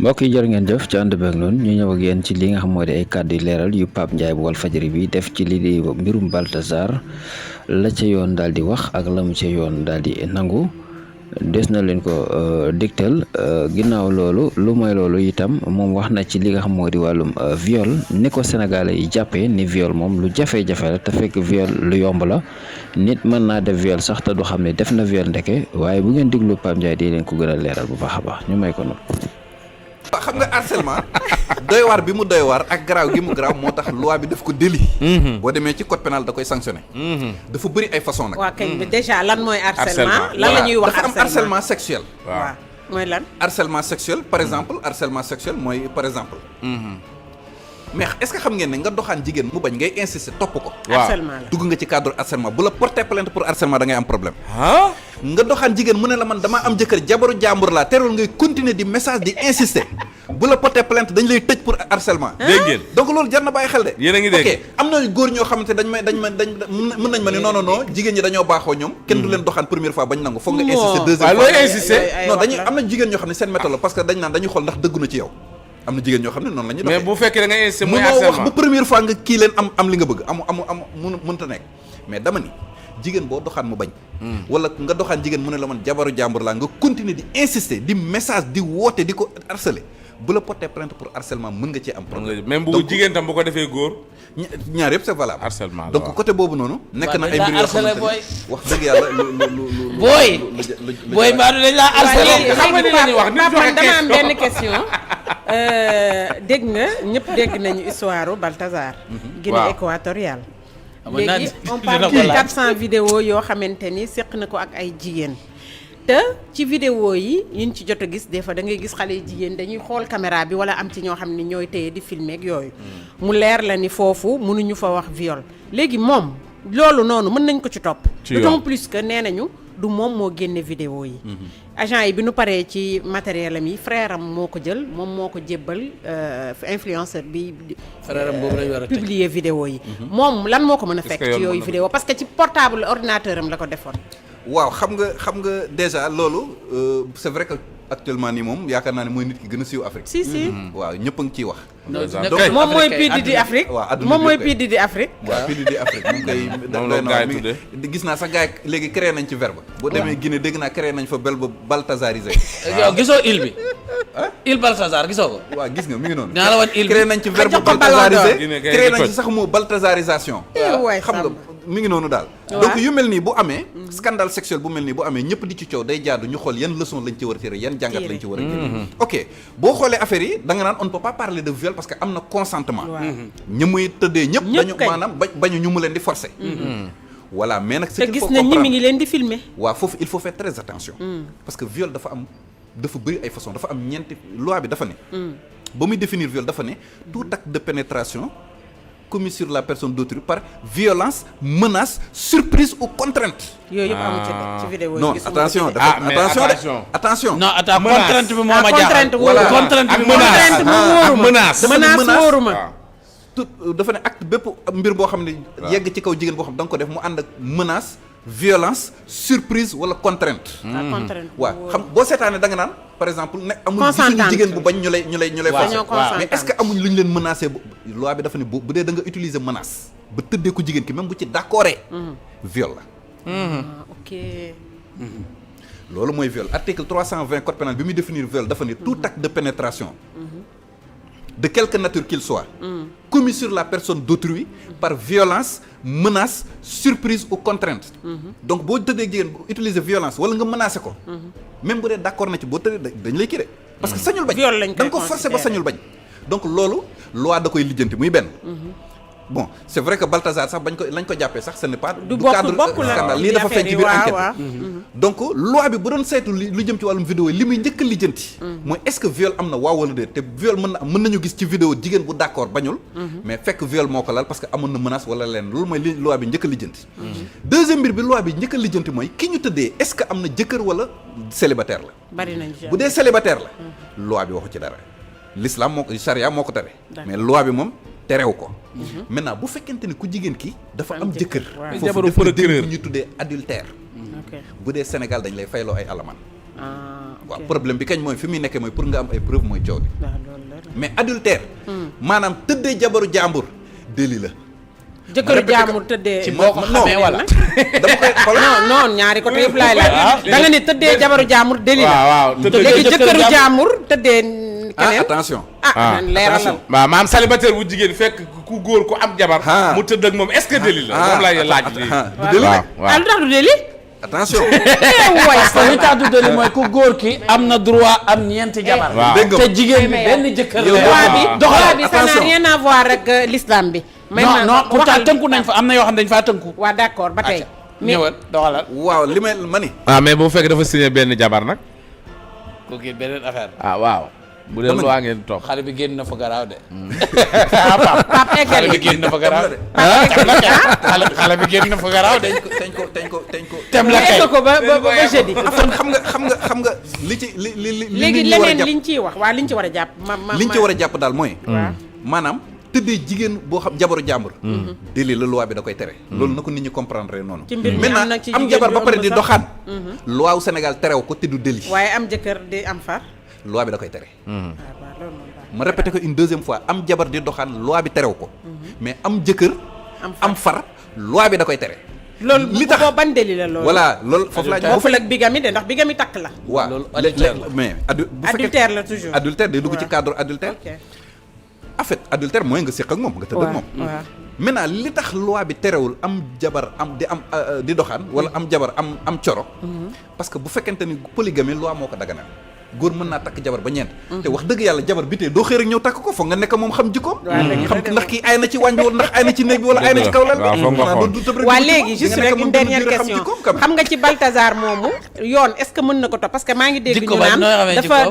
mbokk yi jërë ngeen jëf ci ànd beeg noonu ñu ñëw ak yéen ci li nga xam moo di ay kàddu yu leeral yu Pape Ndiaye bu Walfadjri bi def ci li di mbirum Baltazar la ca yoon daal di wax ak la mu ca yoon daal di nangu des na leen ko digtal ginnaaw loolu lu mooy loolu itam moom wax na ci li nga xam moo di wàllum viol ni ko Sénégalais yi jàppee ni viol moom lu jafe-jafe la te fekk viol lu yomb la nit mën naa def viol sax te du xam ne def na viol ndeke waaye bu ngeen diglu Pape Ndiaye di leen ko gën a leeral bu baax a baax ñu may ko noonu. xam nga harcèlement doy waar bi mu doy waar ak garaaw gi mu garaaw moo tax loi bi daf ko délit. boo demee ci code pénal da koy sanctionné. dafa bëri ay façon nag. waa kay déjà lan mooy harcèlement lan la ñuy wax dafa am harcèlement sexuel. waaw mooy lan. harcèlement sexuel par exemple harcèlement sexuel mooy par exemple. mais est-ce que xam ngeen ne nga doxaan jigéen mu bañ ngay insister topp ko. harcèlement la dugg nga ci cadre harcèlement bu la porter plainte pour harcèlement da ngay am problème. nga doxaan jigéen mu ne la man damaa am jëkkër jabaru jàmbur laa terewul ngay continuer di message di insister bu la porter plainte dañ lay tëj pour harcèlement. dégg ngeen donc loolu jar na bàyyi xel de. yéen a ngi dégg ok am na góor ñoo xamante mën nañ ma ni non jigéen ñi dañoo baaxoo ñoom. kenn du leen doxaan première fois bañ nangu foog nga insister deuxième fois. looy insister non dañuy am na jigéen ñoo xam ne seen méthode la parce que dañ naan dañuy xool ndax dëggu na ci yow am na jigéen ñoo xam ne noonu la ñuy doxee. mais bu fekkee da ngay insister mooy mënoo wax harcèlement ba première fois nga kii leen am li nga bëgg mënta nekk mais dama ni jigéen boo doxaan mu bañ. wala nga doxaan jigéen mu ne la man jabaru jàmbur laa nga continuer di insister di message di woote di ko harceler bu la porter plainte pour harcèlement mën nga cee am problème. même bu jigéen tam bu ko defee góor. ñaar yëpp c'est valable. harcèlement la donc côté boobu noonu. nekk na ay mbir yoo xamante ne wax dëgg yàlla lu booy Badou dañ laa harcelé. xam nga ni la ñuy wax Pape man dama am benn question dégg nga ñëpp dégg nañu histoire Baltazar. Guinée équatoriale. léegi on parle de 400 vidéos yoo xamante ni seq na ko ak ay jigéen. te ci vidéo yi yiñ ci jot a gis des fois da ngay gis xale yu jigéen dañuy xool caméra bi wala am ci ñoo xam ne ñooy téye di filmer ak yooyu. mu leer la ni foofu mënuñu fa wax viol. léegi moom loolu noonu mën nañ ko ci topp. d'autant plus que nee nañu du moom moo génne vidéo yi. agent yi bi nu paree ci matériel am yi frère am moo ko jël moom moo ko jébbal influenceur bi. frère am boobu lañu war a tëj publier vidéo yi. moom lan moo ko mën a fekk ci yooyu vidéo parce que ci portable ordinateur am la ko defoon. waaw xam nga déjà loolu c'est vrai que actuellement nii moom yaakaar naa ne mooy nit ki gën a siiw Afrique. si. waaw ñëpp a ngi ciy wax. donc moom mooy PDD Afrique. waaw adduna moom mooy PDD Afrique. waaw PDD Afrique mu ngi koy. gis naa sax gars yi léegi créé nañ ci verbe. boo demee Guinée dégg naa créé nañ fa verbe baltazarisé. yow gisoo île bi. île Baltazar gisoo ko. waaw gis nga mi ngi noonu. naa la wan île bi créé nañ ci verbe baltazarisé créé nañ ci sax moo baltazarisation. xam nga mi ngi noonu daal. donc yu mel nii bu amee. scandale sexuel bu mel nii bu amee ñëpp di ci coow day jaadu ñu xool yan leçon lañ ci war a tiré yan jàngat lañ ci war a jël. ok boo xoolee affaire yi da nga naan on ne peut pas parler de viol parce que am na consentement. ñi muy tëddee ñëpp dañu maanaam bañu ñu mu leen di forcer. voilà mais nag. te gis nañ ni mi ngi leen di filmer. waaw foofu il faut faire très attention. parce que viol dafa bëri ay façon dafa am ñeenti loi bi dafa ne. ba muy définir viol dafa ne tout acte de pénétration commis sur la personne d'autrui par violence, menace, surprise ou contrainte. yooyu yëpp amu ci vidéo yi. non attention attention. non attends contrainte bi moo ma jaaxal. contrainte bi menace wóoruma. tout dafa ne acte bépp mbir boo xam ne yegg ci kaw jigéen boo xam da nga ko def mu ànd ak menace violence surprise wala contrainte. waaw xam boo seetaanee da nga naan par exemple ne amul gisuñu jigéen bu bañ ñu lay forcer mais est-ce que amuñ lu ñu leen menacé loi bi dafa ne bu dee da nga utiliser menace ba tëddee ko jigéen ki même bu ci d'accordé viol la. ok. loolu mooy viol article 320 code pénal bi muy définir viol dafa ne tout acte de pénétration de quelque nature qu'il soit commis sur la personne d'autrui par violence menace surprise ou contrainte donc boo tëddee jigéen bu utiliser violence wala nga menacé ko même bu dee d'accord na ci boo tëddee dañ lay kii de parce que sañul bañ da nga ko forcer ba sañul bañ donc loolu loi da koy lijjanti muy benn bon c'est vrai que Baltazar sax lañ ko jàppee sax ce n'est pas du cadre scandale lii dafa feeñ ci biir enquête donc loi bi bu doon saytu lu jëm ci wàllum vidéo yi li muy njëkk a lijjanti mooy est-ce que viol am na waaw wala déet te viol mën nañu gis ci vidéo jigéen bu d'accord bañul mais fekk viol moo ko lal parce que amoon na menace wala leen loolu mooy li loi bi njëkk a lijjanti deuxième mbir bi loi bi njëkk a lijjanti mooy ki ñu tëddee est-ce que am na jëkkër wala célibataire la bari nañ bu dee célibataire la loi bi waxu ci dara l'islam moo ko charia moo ko tere mais loi bi moom terew ko maintenant bu fekkente ni ku jigéen ki dafa am jëkkër foofu def na délit bu ñu tuddee adultère bu dee Sénégal dañ lay fayloo ay alamaan waaw problème bi kañ mooy fi muy nekkee mooy pour nga am ay preuve mooy coow li mais adultère maanaam tëddee jabaru jàmbur délit la jëkkëru jàmbur tëddee ci moo ko xamee wala dama koy xoolal non ñaari côté yëpp laay laaj da nga ni tëddee jabaru jàmbur délit la waaw léegi jëkkëru jàmbur tëddee keneen attention leeralal waaw maam célibataire bu jigéen fekk ku góor ku am jabar mu tëdd ak moom est-ce que délit la moom lay laaj du délit lu tax du délit attention way li tax du délit mooy ku góor ki am na droit am ñeenti jabar te jigéen bi benn jëkkër loi bi doxal bi ça n'a rien à voir ak l'islam bi non pourtant tënku nañ fa am na yoo xam ne dañ faa tënku waaw d'accord ba tey ñëwal doxalal waaw li may ma ni mais bu fekk dafa signé benn jabar nag kooku beneen affaire waaw bu dee loi ngeen toog xale bi génn na fa garaaw de Pape xale bi génn na fa garaaw de xale bi génn na fa garaaw de teñ ko tem la kay ko ba jeudi xam nga li ci li léegi leneen liñ ciy wax waaw liñ ci war a jàpp liñ ci war a jàpp daal mooy maanaam tëddee jigéen boo xam jabaru jàmbur délit la loi bi da koy tere loolu na ko nit ñi comprendre noonu maintenant am jabar ba pare di doxaan loi wu Sénégal terew ko te du délit waaye am jëkkër di am far loi bi da koy tere ma répété ko une deuxième fois am jabar di doxaan loi bi terew ko mais am jëkkër am far loi bi da koy tere loolu li tax ban délit la loolu voilà loolu foofu laa bokkul ak bigami de ndax bigami takk la waaw loolu adultère la mais adultère la toujours adultère day dugg ci cadre adultère en fait adultère mooy nga séq ak moom nga tëdd ak moom maintenant li tax loi bi terewul am jabar am di doxaan wala am jabar am coro parce que bu fekkente ni polygamie loi moo ko daganal góor mën naa takk jabar ba ñeent te wax dëgg yàlla jabar bi tey doo xëy rek ñëw takk ko foog nga nekk moom xam jikkoom xam ndax kii ay na ci wàññi wala ndax ay na ci néeg bi wala ay na ci kaw lal bi waa léegi juste rek une dernière question xam nga ci Balthazar moomu yoon est-ce que mën na ko topp parce que maa ngi dégg ñu naan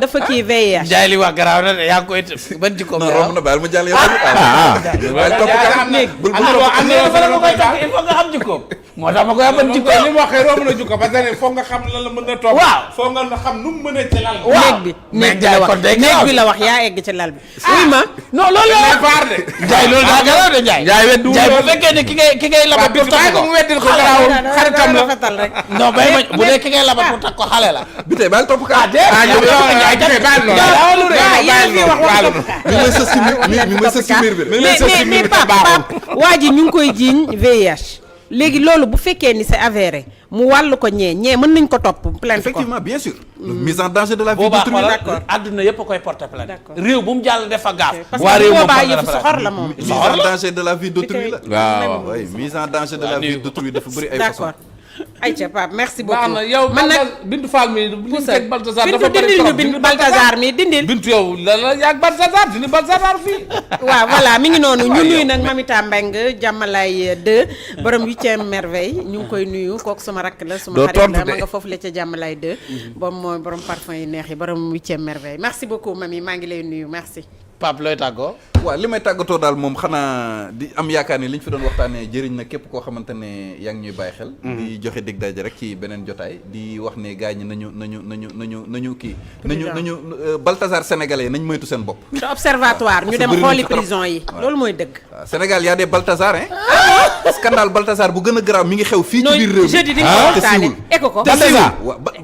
dafa kii VIH Njaay li wax garaaw na de yaa ngi koy ban jikkoom romb na baal ma jàll yow waaye topp bul am na koy takk il faut nga xam jikkoom moo tax ma koy ban jikkoom li mu waxee romb na jikko parce que foog nga xam lan la mën na topp foog nga xam nu mu mënee ci lal néeg bi la wax yaa egg ci lal bi oui ma non loolu la faar de Njaay loolu daa garaaw de Njaay weddu Njaay bu fekkee ne ki ngay labat pour takk ko mu weddil ko garaawul xaritam la rafetal rek non bay ma bu dee ki ngay labat pour takk ko xale la bi tey baal topp ka mais Pape waa ji ñu ngi koy jiiñ VIH léegi loolu bu fekkee ni c'est avéré mu wàllu ko ñee mën nañ ko topp plainte ko effectivement bien sûr mise en danger de la vie d'autrui d'accord àdduna yëpp a koy porter plainte réew bu mu jàll def fa gaaf waa réew moom yëpp soxor la moom mise en danger de la vie d'autrui la waaw oui mise en danger de la vie d'autrui dafa bëri ay façon ayca Pape merci beaucoup baax na yow man nag Bintu Fall mi bu teg Balthazar dafa bëri dindil ñu Bintu Balthazar mi dindil Bintu yow la yaag Balthazar dindi Balthazar fii waaw voilà mi ngi noonu ñu nuyu nag Mamita Mbengue Jàmmalaay 2 borom 8e merveille ñu ngi koy nuyu kooku sama rakk la suma xarit la ma nga foofu la ca Jàmmalaay 2 boobu mooy borom parfum yi neex yi borom 8e merveille merci beaucoup mami maa ngi lay nuyu merci Pape looy tàggoo waaw li may tàggatoo daal moom xanaa di am yaakaar ni li ñu fi doon waxtaanee jëriñ na képp koo xamante ne yaa ngi ñuy bàyyi xel di joxe dig daje rek ci beneen jotaay di wax ne gars ñi nañu kii nañu Balthazar sénégalais yi nañ moytu seen bopp te observatoire ñu dem xooli prison yi loolu mooy dëgg waaw Sénégal y a des Balthazar hein scandale Balthazar bu gën a garaaw mi ngi xew fii ci biir réew mi jeudi di nga ko waxtaane eko ko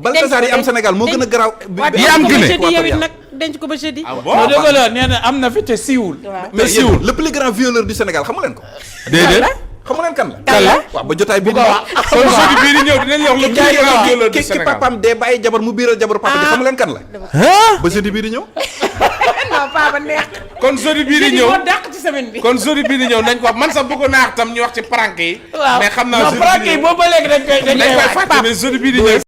Balthazar yi am Sénégal moo gën a garaaw yi am Guinée yow it nag denc ko ba jeudi moo dëgg la nee na am na fi te siiwul mais siiwul le plus grand violeur du Sénégal xamu leen ko déedéet xamu leen kan la kan la waaw ba jotaay bi kon jeudi bii di ñëw dinañ wax le plus grand violeur du ki Sénégal papaam dee bàyyi jabar mu biiral jabar papa ji xamu leen kan la ba jeudi bii di ñëw non papa neex kon jeudi bii di ñëw moo dàq ci semaine bi kon jeudi bii di ñëw nañ ko wax man sax bëgg naa tam ñu wax ci prank yi mais xam naa prank yi boobu ba léegi dañ koy fàtte mais jeudi bii di ñëw